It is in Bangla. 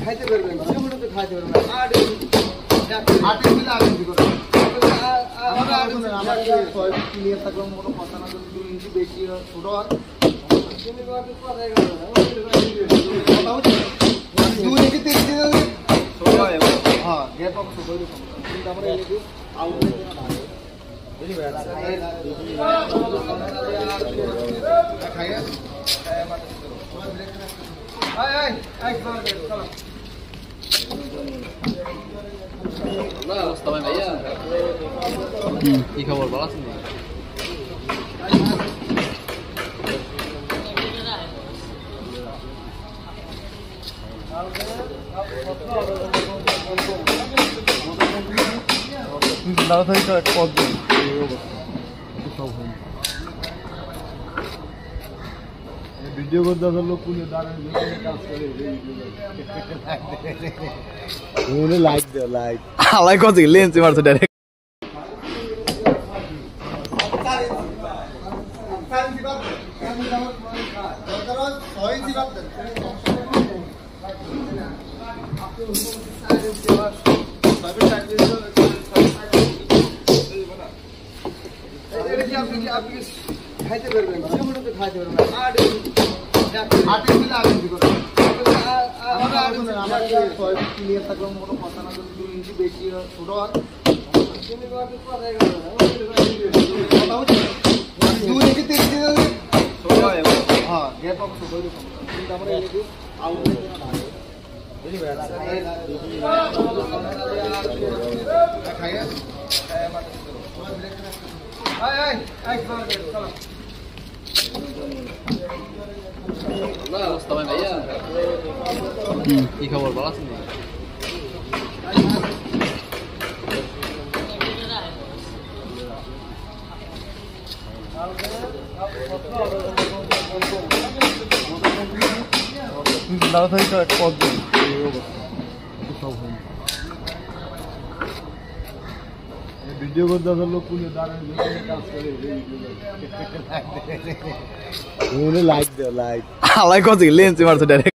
খাইতে পারবেন খাইতে পারবেন ক্লিয়ার থাকবে কোনো কথা না, 2 ইঞ্চি বেশি ছোট হয় 2 ইঞ্চি 3 ইঞ্চি হ্যাঁ গ্যাপ অফ ছোট হইলে সমস্যা, কিন্তু আমরা এদিকে আউটলেট কি খবর ভালো আছেন? দাদা থেকে পদ ভিডিও করতে লোক পুলিশ দাঁড়ায় লাইক দেয় লাইক আলাই কত লেন্স মারছে ডাইরেক্ট। খাইতে পারবেন খাইতে পারবেন 8 ইঞ্চি ক্লিয়ার থাকবে কোনো কথা না, 2 ইঞ্চি বেশি ছোট হয় 2 ইঞ্চি 3 ইঞ্চি হ্যাঁ গ্যাপ অফ ছোট হইলে সমস্যা, কিন্তু আমরা এদিকে আউটলেট কি খবর ভালো আছেন? দাদা থেকে পদ ভিডিও করতে লোক পুলিশ দাঁড়ায় লাইক দেয় লাইক আলাই কত লেন্স মারছে ডাইরেক্ট।